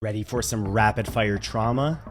Ready for some rapid fire trauma?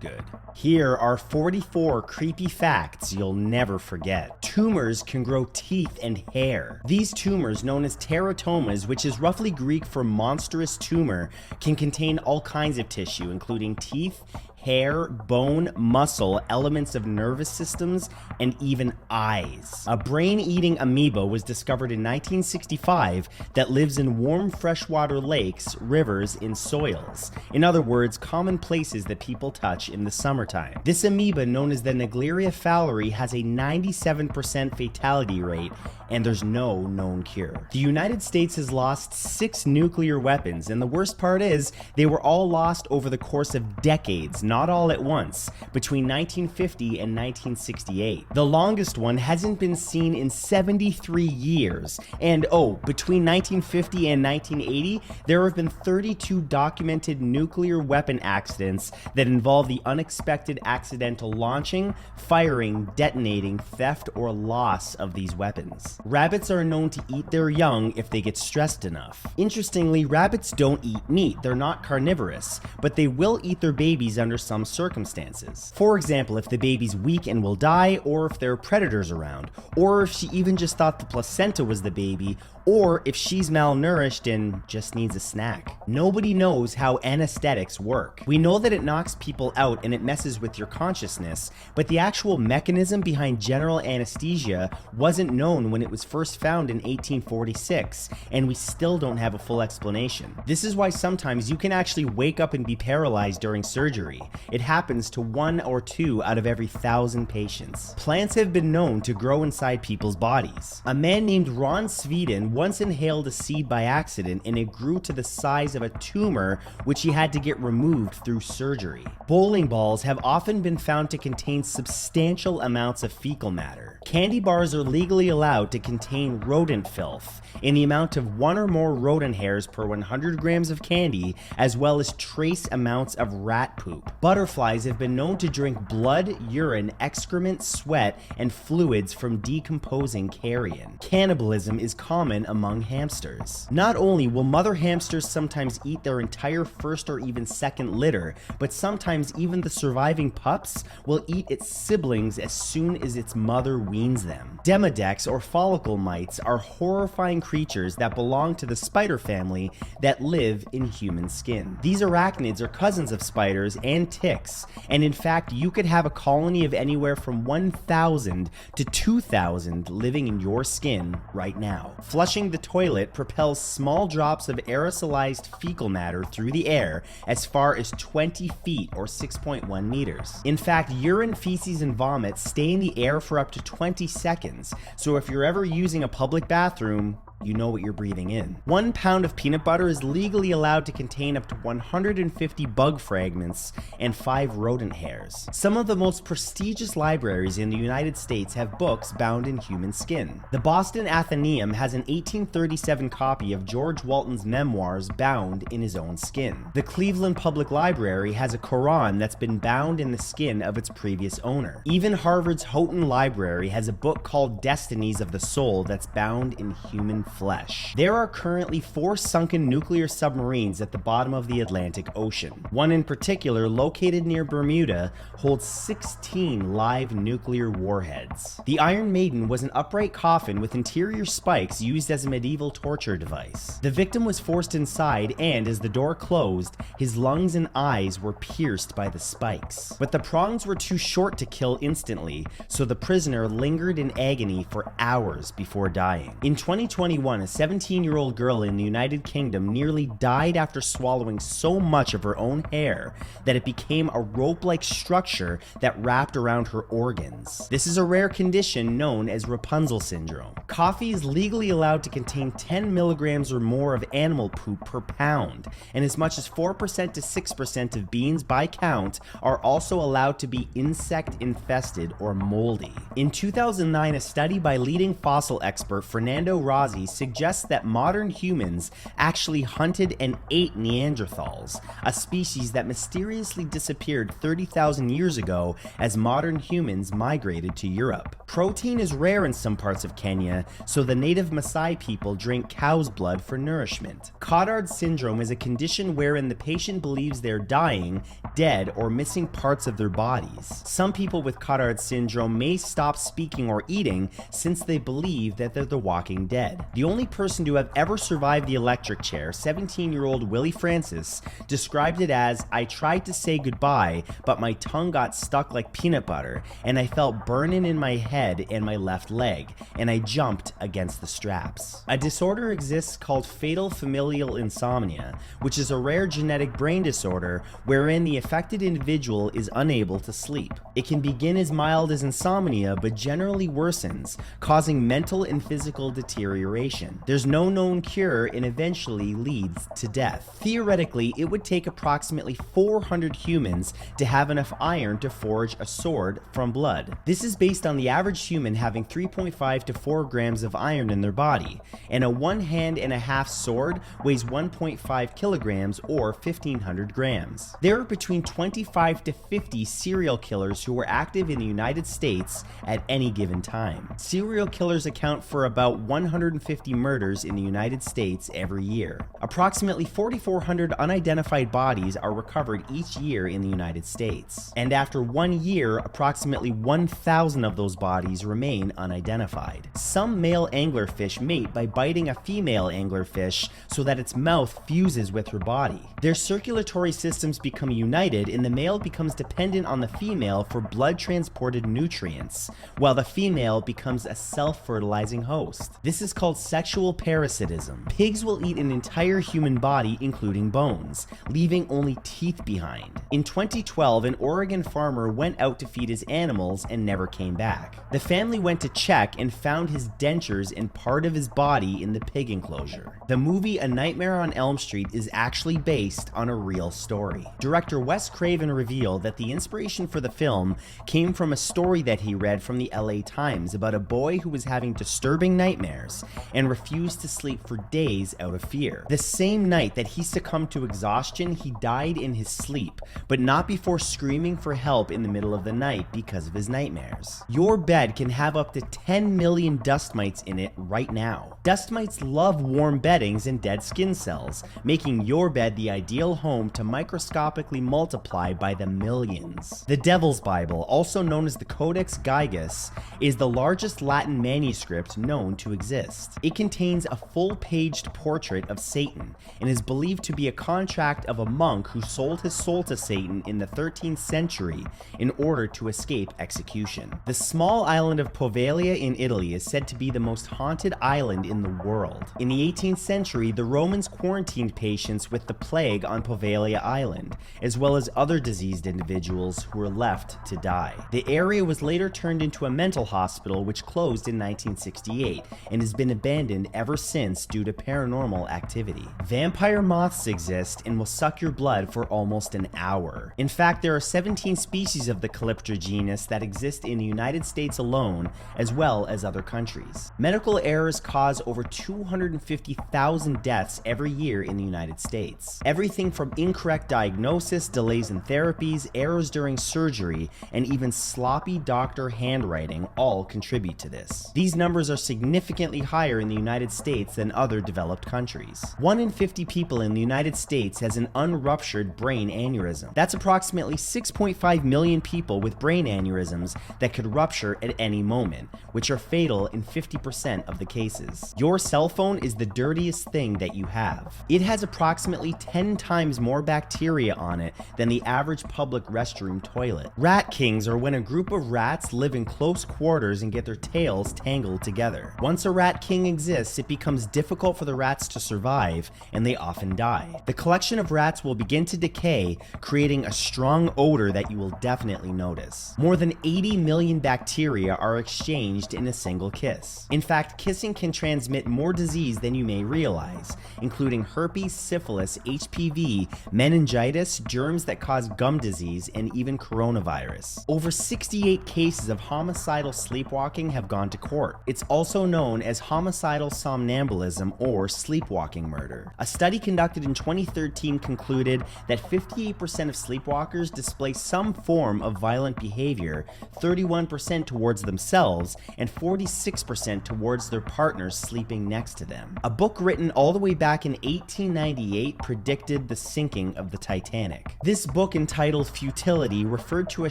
Good. Here are 44 creepy facts you'll never forget. Tumors can grow teeth and hair. These tumors, known as teratomas, which is roughly Greek for monstrous tumor, can contain all kinds of tissue, including teeth, hair, bone, muscle, elements of nervous systems, and even eyes. A brain-eating amoeba was discovered in 1965 that lives in warm freshwater lakes, rivers, and soils. In other words, common places that people touch in the summertime. This amoeba, known as the Naegleria fowleri, has a 97% fatality rate, and there's no known cure. The United States has lost 6 nuclear weapons, and the worst part is they were all lost over the course of decades, not all at once, between 1950 and 1968. The longest one hasn't been seen in 73 years, and between 1950 and 1980, there have been 32 documented nuclear weapon accidents that involve the unexpected accidental launching, firing, detonating, theft, or loss of these weapons. Rabbits are known to eat their young if they get stressed enough. Interestingly, rabbits don't eat meat, they're not carnivorous, but they will eat their babies under some circumstances. For example, if the baby's weak and will die, or if there are predators around, or if she even just thought the placenta was the baby, or if she's malnourished and just needs a snack. Nobody knows how anesthetics work. We know that it knocks people out and it messes with your consciousness, but the actual mechanism behind general anesthesia wasn't known when it was first found in 1846, and we still don't have a full explanation. This is why sometimes you can actually wake up and be paralyzed during surgery. It happens to 1 or 2 out of every 1,000 patients. Plants have been known to grow inside people's bodies. A man named Ron Sweden once inhaled a seed by accident, and it grew to the size of a tumor, which he had to get removed through surgery. Bowling balls have often been found to contain substantial amounts of fecal matter. Candy bars are legally allowed to contain rodent filth in the amount of 1 or more rodent hairs per 100 grams of candy, as well as trace amounts of rat poop. Butterflies have been known to drink blood, urine, excrement, sweat, and fluids from decomposing carrion. Cannibalism is common among hamsters. Not only will mother hamsters sometimes eat their entire first or even second litter, but sometimes even the surviving pups will eat its siblings as soon as its mother weans them. Demodex, or follicle mites, are horrifying creatures that belong to the spider family that live in human skin. These arachnids are cousins of spiders and ticks, and in fact, you could have a colony of anywhere from 1,000 to 2,000 living in your skin right now. Flushing the toilet propels small drops of aerosolized fecal matter through the air as far as 20 feet or 6.1 meters. In fact, urine, feces, and vomit stay in the air for up to 20 seconds, so if you're ever using a public bathroom, you know what you're breathing in. 1 pound of peanut butter is legally allowed to contain up to 150 bug fragments and 5 rodent hairs. Some of the most prestigious libraries in the United States have books bound in human skin. The Boston Athenaeum has an 1837 copy of George Walton's memoirs bound in his own skin. The Cleveland Public Library has a Quran that's been bound in the skin of its previous owner. Even Harvard's Houghton Library has a book called Destinies of the Soul that's bound in human flesh. There are currently 4 sunken nuclear submarines at the bottom of the Atlantic Ocean. One in particular, located near Bermuda, holds 16 live nuclear warheads. The Iron Maiden was an upright coffin with interior spikes used as a medieval torture device. The victim was forced inside, and as the door closed, his lungs and eyes were pierced by the spikes. But the prongs were too short to kill instantly, so the prisoner lingered in agony for hours before dying. In 2021, a 17-year-old girl in the United Kingdom nearly died after swallowing so much of her own hair that it became a rope-like structure that wrapped around her organs. This is a rare condition known as Rapunzel syndrome. Coffee is legally allowed to contain 10 milligrams or more of animal poop per pound, and as much as 4% to 6% of beans by count are also allowed to be insect-infested or moldy. In 2009, a study by leading fossil expert Fernando Rossi suggests that modern humans actually hunted and ate Neanderthals, a species that mysteriously disappeared 30,000 years ago as modern humans migrated to Europe. Protein is rare in some parts of Kenya, so the native Maasai people drink cow's blood for nourishment. Cotard syndrome is a condition wherein the patient believes they're dying, dead, or missing parts of their bodies. Some people with Cotard syndrome may stop speaking or eating since they believe that they're the walking dead. The only person to have ever survived the electric chair, 17-year-old Willie Francis, described it as, "I tried to say goodbye, but my tongue got stuck like peanut butter, and I felt burning in my head and my left leg, and I jumped against the straps." A disorder exists called fatal familial insomnia, which is a rare genetic brain disorder wherein the affected individual is unable to sleep. It can begin as mild as insomnia, but generally worsens, causing mental and physical deterioration. There's no known cure and eventually leads to death. Theoretically, it would take approximately 400 humans to have enough iron to forge a sword from blood. This is based on the average human having 3.5 to 4 grams of iron in their body, and a 1.5-hand sword weighs 1.5 kilograms or 1,500 grams. There are between 25 to 50 serial killers who are active in the United States at any given time. Serial killers account for about 150 murders in the United States every year. Approximately 4,400 unidentified bodies are recovered each year in the United States, and after 1 year, approximately 1,000 of those bodies remain unidentified. Some male anglerfish mate by biting a female anglerfish so that its mouth fuses with her body. Their circulatory systems become united and the male becomes dependent on the female for blood-transported nutrients, while the female becomes a self-fertilizing host. This is called sexual parasitism. Pigs will eat an entire human body, including bones, leaving only teeth behind. In 2012, an Oregon farmer went out to feed his animals and never came back. The family went to check and found his dentures and part of his body in the pig enclosure. The movie A Nightmare on Elm Street is actually based on a real story. Director Wes Craven revealed that the inspiration for the film came from a story that he read from the LA Times about a boy who was having disturbing nightmares and refused to sleep for days out of fear. The same night that he succumbed to exhaustion, he died in his sleep, but not before screaming for help in the middle of the night because of his nightmares. Your bed can have up to 10 million dust mites in it right now. Dust mites love warm beddings and dead skin cells, making your bed the ideal home to microscopically multiply by the millions. The Devil's Bible, also known as the Codex Gigas, is the largest Latin manuscript known to exist. It contains a full-paged portrait of Satan and is believed to be a contract of a monk who sold his soul to Satan in the 13th century in order to escape execution. The small island of Poveglia in Italy is said to be the most haunted island in the world. In the 18th century, the Romans quarantined patients with the plague on Poveglia Island, as well as other diseased individuals who were left to die. The area was later turned into a mental hospital which closed in 1968 and has been abandoned ever since due to paranormal activity. Vampire moths exist and will suck your blood for almost an hour. In fact, there are 17 species of the Calyptra genus that exist in the United States alone, as well as other countries. Medical errors cause over 250,000 deaths every year in the United States. Everything from incorrect diagnosis, delays in therapies, errors during surgery, and even sloppy doctor handwriting all contribute to this. These numbers are significantly higher in the United States than other developed countries. 1 in 50 people in the United States has an unruptured brain aneurysm. That's approximately 6.5 million people with brain aneurysms that could rupture at any moment, which are fatal in 50% of the cases. Your cell phone is the dirtiest thing that you have. It has approximately 10 times more bacteria on it than the average public restroom toilet. Rat kings are when a group of rats live in close quarters and get their tails tangled together. Once a rat king exists, it becomes difficult for the rats to survive, and they often die. The collection of rats will begin to decay, creating a strong odor that you will definitely notice. More than 80 million bacteria are exchanged in a single kiss. In fact, kissing can transmit more disease than you may realize, including herpes, syphilis, HPV, meningitis, germs that cause gum disease, and even coronavirus. Over 68 cases of homicidal sleepwalking have gone to court. It's also known as homicidal somnambulism or sleepwalking murder. A study conducted in 2013 concluded that 58% of sleepwalkers display some form of violent behavior, 31% to towards themselves and 46% towards their partners sleeping next to them. A book written all the way back in 1898 predicted the sinking of the Titanic. This book, entitled Futility, referred to a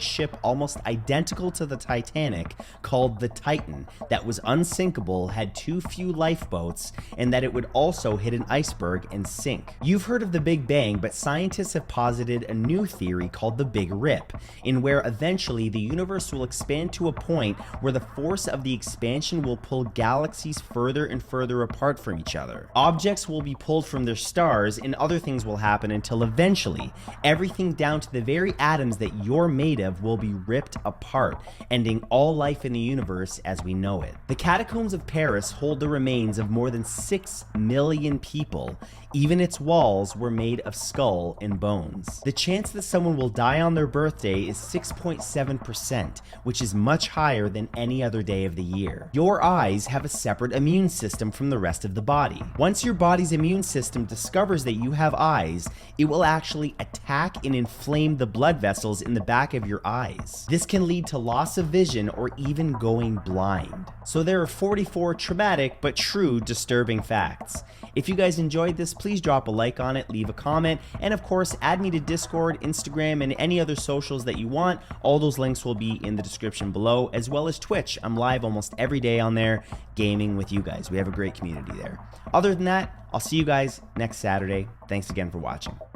ship almost identical to the Titanic called the Titan that was unsinkable, had too few lifeboats, and that it would also hit an iceberg and sink. You've heard of the Big Bang, but scientists have posited a new theory called the Big Rip, in where eventually the universe will expand to a point where the force of the expansion will pull galaxies further and further apart from each other. Objects will be pulled from their stars and other things will happen until eventually everything down to the very atoms that you're made of will be ripped apart, ending all life in the universe as we know it. The catacombs of Paris hold the remains of more than 6 million people. Even its walls were made of skull and bones. The chance that someone will die on their birthday is 6.7%, which is much higher than any other day of the year. Your eyes have a separate immune system from the rest of the body. Once your body's immune system discovers that you have eyes, it will actually attack and inflame the blood vessels in the back of your eyes. This can lead to loss of vision or even going blind. So there are 44 traumatic but true disturbing facts. If you guys enjoyed this, please drop a like on it, leave a comment, and of course add me to Discord, Instagram, and any other socials that you want. All those links will be in the description below, as well as Twitch. I'm live almost every day on there gaming with you guys. We have a great community there. Other than that, I'll see you guys next Saturday. Thanks again for watching.